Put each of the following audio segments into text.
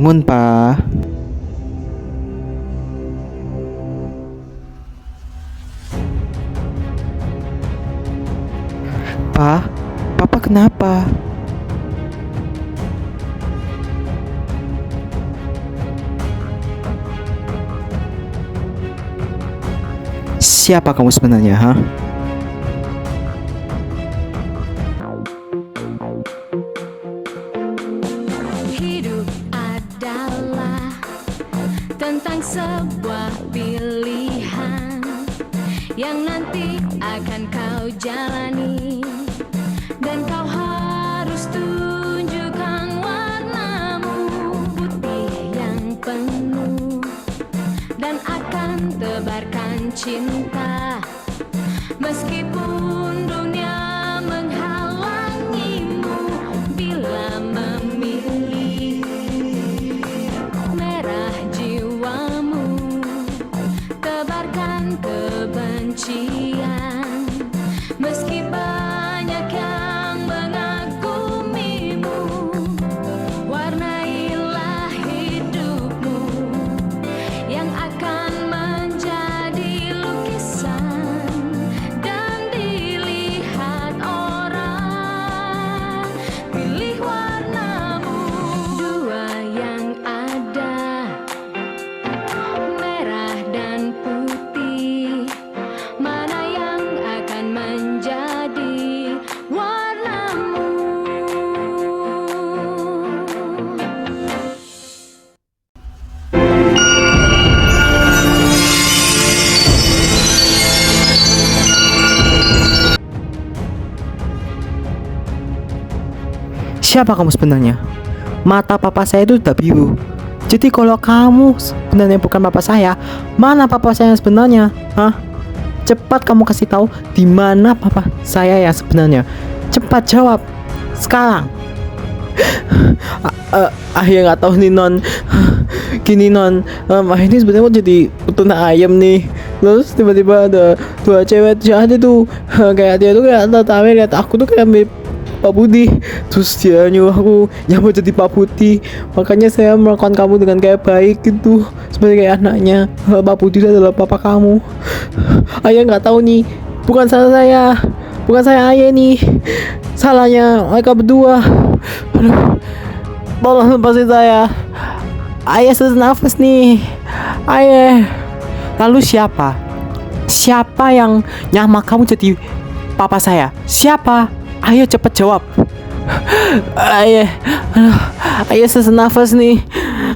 Bangun, Pak. Pak, Papa kenapa? Siapa kamu sebenarnya, ha? Hidup adalah tentang sebuah pilihan yang nanti akan kau jalani, dan kau harus tunjukkan warnamu putih yang penuh, dan akan tebarkan cinta meskipun dunia menghalangimu. Bila memilih merah jiwamu, tebarkan kebencian meski banyak yang mengagumimu. Warnailah hidupmu yang akan menjadi lukisan dan dilihat orang. Pilih warnamu, dua yang ada, merah dan putih. Mana yang akan menjadi warnamu? Siapa kamu sebenarnya? Mata papa saya itu udah biru. Jadi kalau kamu sebenarnya bukan papa saya, mana papa saya yang sebenarnya? Hah? Cepat kamu kasih tahu di mana papa saya yang sebenarnya. Cepat jawab sekarang. Ayah nggak tahu nih non. Gini non, ayah ini sebenarnya mau jadi peternak ayam nih. Terus tiba-tiba ada dua cewek jahat itu, kayak dia tuh kayak tertawa lihat aku tuh kayak mirip Pak Budi. Terus dia nyuruh aku yang mau jadi Pak Budi. Makanya saya melakukan kamu dengan kayak baik gitu, seperti kayak anaknya. Pak Budi adalah papa kamu. Ayah nggak tahu nih, bukan salah saya, bukan saya ayah nih, salahnya mereka berdua. Aduh, tolong lepasin saya. Ayah sesak nafas nih, ayah. Lalu siapa? Siapa yang nyama kamu jadi papa saya? Siapa? Ayo cepet jawab. Ayah, aduh, ayah sesak nafas nih.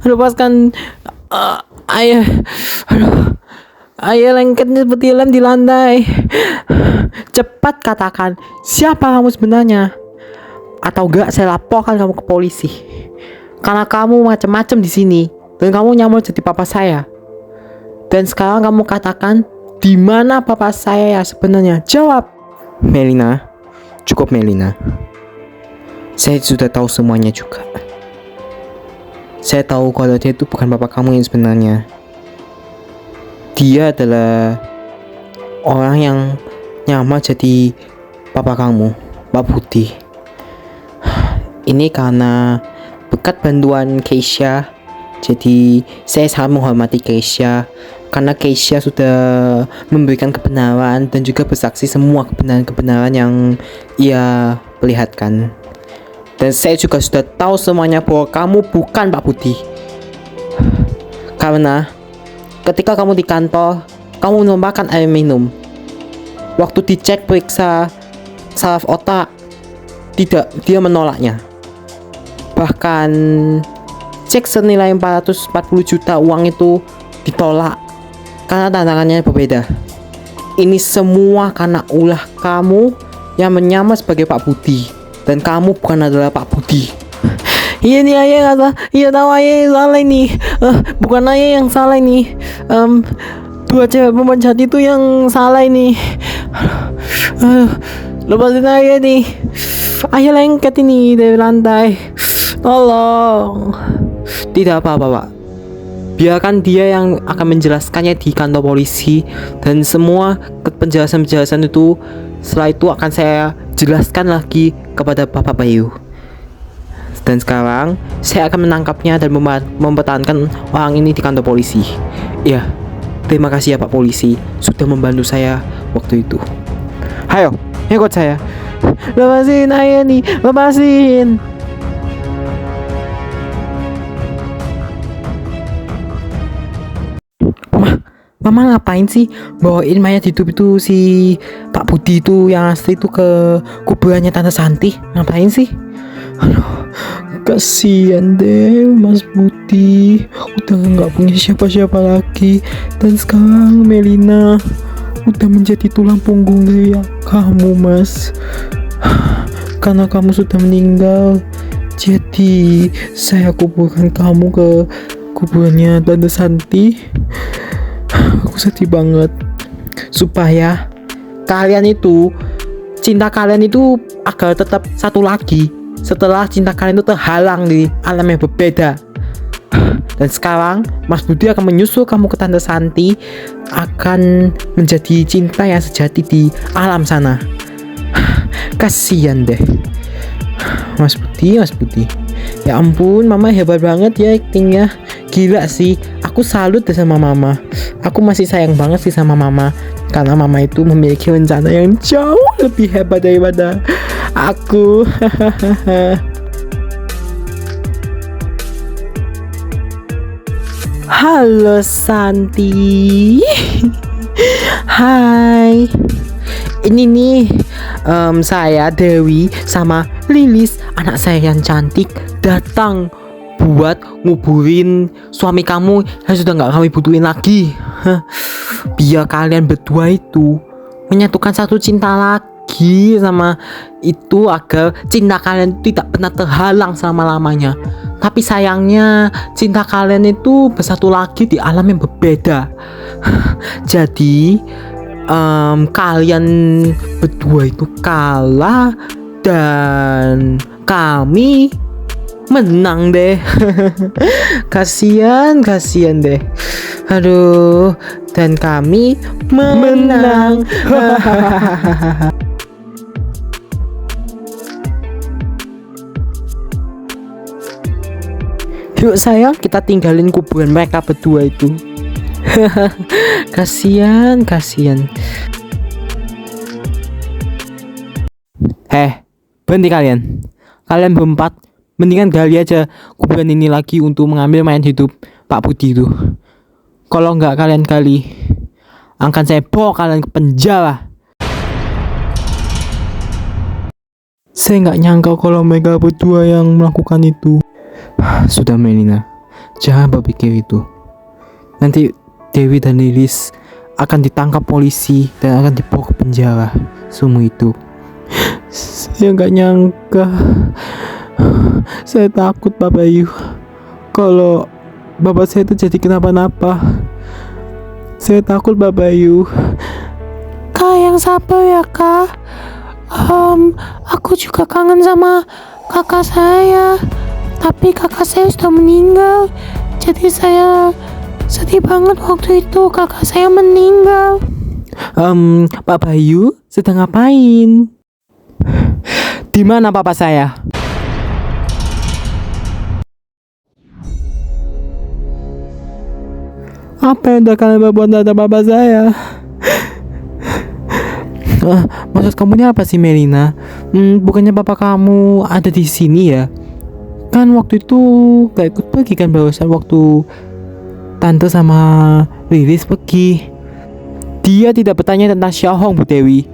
Lepaskan, ayah. Aduh, ayah lengketnya seperti lem di lantai. Cepat katakan, siapa kamu sebenarnya? Atau enggak saya laporkan kamu ke polisi. Karena kamu macam-macam di sini dan kamu nyamar jadi papa saya. Dan sekarang kamu katakan di mana papa saya ya sebenarnya? Jawab. Melina, cukup Melina. Saya sudah tahu semuanya juga. Saya tahu kalau dia itu bukan papa kamu yang sebenarnya. Dia adalah orang yang nyamar jadi papa kamu, Pak Budi. Ini karena berkat bantuan Keisha. Jadi saya sangat menghormati Keisha karena Keisha sudah memberikan kebenaran dan juga bersaksi semua kebenaran-kebenaran yang ia perlihatkan. Dan saya juga sudah tahu semuanya bahwa kamu bukan Pak Budi. Karena ketika kamu di kantor, kamu menumpahkan air minum. Waktu dicek periksa saraf otak, tidak, dia menolaknya. Bahkan cek senilai 440 juta uang itu ditolak karena tantangannya berbeda. Ini semua karena ulah kamu yang menyamar sebagai Pak Budi, dan kamu bukan adalah Pak Budi. Iya nih ayah kata, iya tahu ayah yang salah ini. Bukan ayah yang salah ini. Dua cewek perempuan jahat itu yang salah ini. Lepasin ayah nih. Ayah lengket ini dari lantai. Tolong. Tidak apa-apa pak. Biarkan dia yang akan menjelaskannya di kantor polisi. Dan semua penjelasan-penjelasan itu setelah itu akan saya jelaskan lagi kepada Bapak Bayu. Dan sekarang saya akan menangkapnya dan mempertahankan orang ini di kantor polisi. Ya, terima kasih ya Pak Polisi sudah membantu saya waktu itu. Ayo, ikut saya. Lepasin, ayo nih, lepasin. Mama ngapain sih bawain mayat hidup itu si Pak Budi itu yang asli itu ke kuburannya Tante Santi? Ngapain sih? Aduh, kasihan deh Mas Budi, udah nggak punya siapa-siapa lagi. Dan sekarang Melina udah menjadi tulang punggung dari kamu, Mas. Karena kamu sudah meninggal, jadi saya kuburkan kamu ke kuburannya Tante Santi. Aku sedih banget. Supaya kalian itu, cinta kalian itu agar tetap satu lagi setelah cinta kalian itu terhalang di alam yang berbeda. Dan sekarang Mas Budi akan menyusul kamu ke Tante Santi, akan menjadi cinta yang sejati di alam sana. Kasian deh Mas Budi. Ya ampun, Mama hebat banget ya aktingnya. Gila sih, aku salut deh sama Mama. Aku masih sayang banget sih sama Mama, karena Mama itu memiliki rencana yang jauh lebih hebat daripada aku. Halo Santi. Hai. Ini nih saya Dewi sama Lilis, anak saya yang cantik, datang buat nguburin suami kamu yang sudah gak kami butuhin lagi. Biar kalian berdua itu menyatukan satu cinta lagi sama itu, agar cinta kalian tidak pernah terhalang selama-lamanya. Tapi sayangnya cinta kalian itu bersatu lagi di alam yang berbeda. Jadi kalian berdua itu kalah dan kami menang deh. Kasian deh. Aduh, dan kami menang. Yuk sayang, kita tinggalin kuburan mereka berdua itu. Kasian. Berhenti kalian. Kalian berempat, mendingan gali aja kuburan ini lagi untuk mengambil mayat hidup Pak Budi itu. Kalau nggak kalian gali, akan saya bawa kalian ke penjara. Saya nggak nyangka kalau mereka berdua yang melakukan itu. Sudah Melina, jangan berpikir itu. Nanti Dewi dan Lilis akan ditangkap polisi dan akan dibawa ke penjara seumur hidup. Saya nggak nyangka. Saya takut Pak Bayu, kalau bapak saya itu jadi kenapa-napa. Saya takut Pak Bayu. Kak yang sabar ya Kak. Aku juga kangen sama kakak saya, tapi kakak saya sudah meninggal. Jadi saya sedih banget waktu itu kakak saya meninggal. Pak Bayu sedang ngapain? Di mana papa saya? Apa yang udah kalian buat terhadap papa saya? Maksud kamu ini apa sih Melina? Bukannya papa kamu ada di sini ya? Kan waktu itu gak ikut pergi kan barusan waktu Tante sama Lilis pergi. Dia tidak bertanya tentang Xiaohong, Bu Dewi.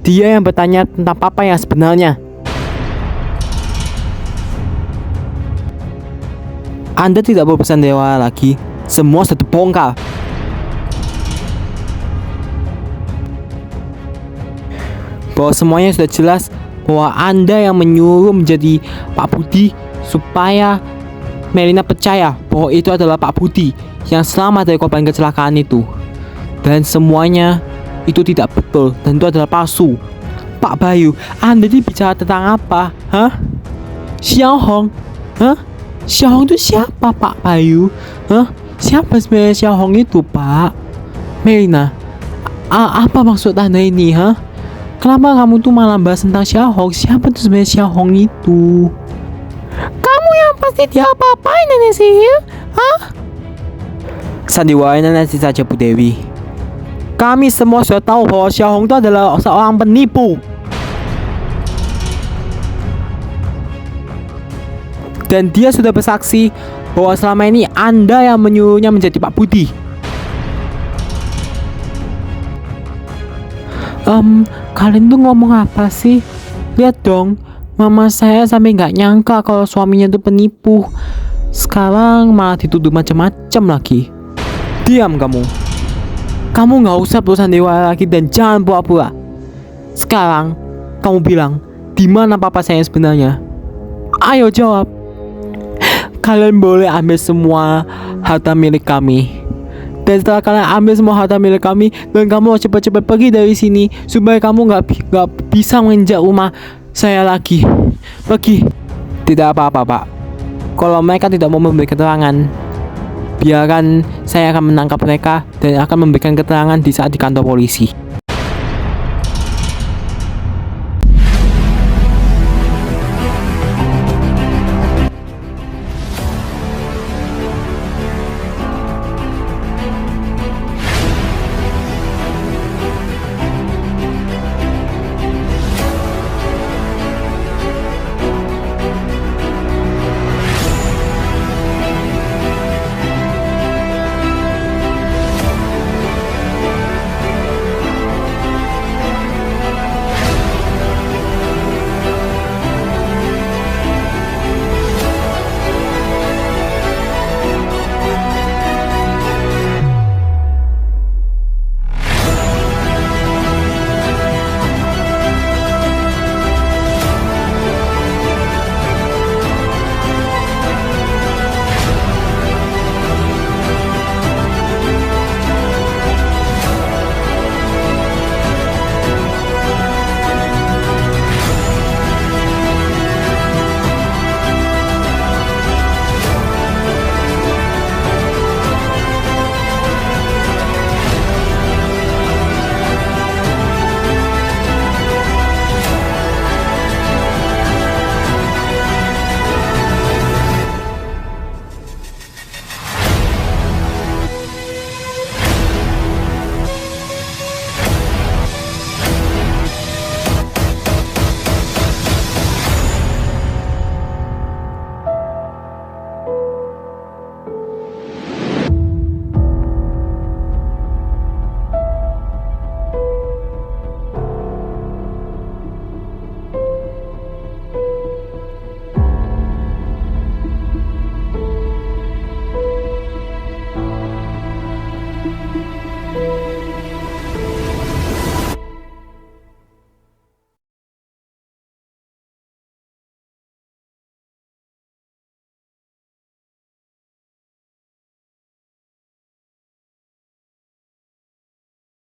Dia yang bertanya tentang papa yang sebenarnya. Anda tidak berpesan dewa lagi. Semua sudah terbongkar. Bahwa semuanya sudah jelas bahwa Anda yang menyuruh menjadi Pak Budi supaya Melina percaya bahwa itu adalah Pak Budi yang selamat dari korban kecelakaan itu. Dan semuanya itu tidak betul dan itu adalah palsu. Pak Bayu, Anda ini bicara tentang apa? Xiaohong? Xiaohong itu siapa Pak Bayu? Siapa sebenarnya Xiaohong itu Pak? Melina, apa maksud Anda ini? Kenapa kamu tuh malah bahas tentang Xiaohong? Siapa tuh sebenarnya Xiaohong itu? Kamu pasti dia apa-apain nenek sihir. Hah? Sandiwara nenek saja Bu Dewi. Kami semua sudah tahu bahwa Xiaohong itu adalah seorang penipu. Dan dia sudah bersaksi bahwa selama ini Anda yang menyuruhnya menjadi Pak Budi. Kalian tuh ngomong apa sih? Lihat dong, mama saya sampai nggak nyangka kalau suaminya tuh penipu. Sekarang malah dituduh macam-macam lagi. Diam kamu. Kamu nggak usah berurusan dewa lagi dan jangan pura-pura. Sekarang kamu bilang di mana papa saya sebenarnya? Ayo jawab. Kalian boleh ambil semua harta milik kami. Dan setelah kalian ambil semua harta milik kami, dan kamu cepat-cepat pergi dari sini supaya kamu nggak bisa menginjak rumah saya lagi. Pergi. Tidak apa-apa Pak. Kalau mereka tidak mau memberi keterangan, biarkan saya akan menangkap mereka dan akan memberikan keterangan di saat di kantor polisi.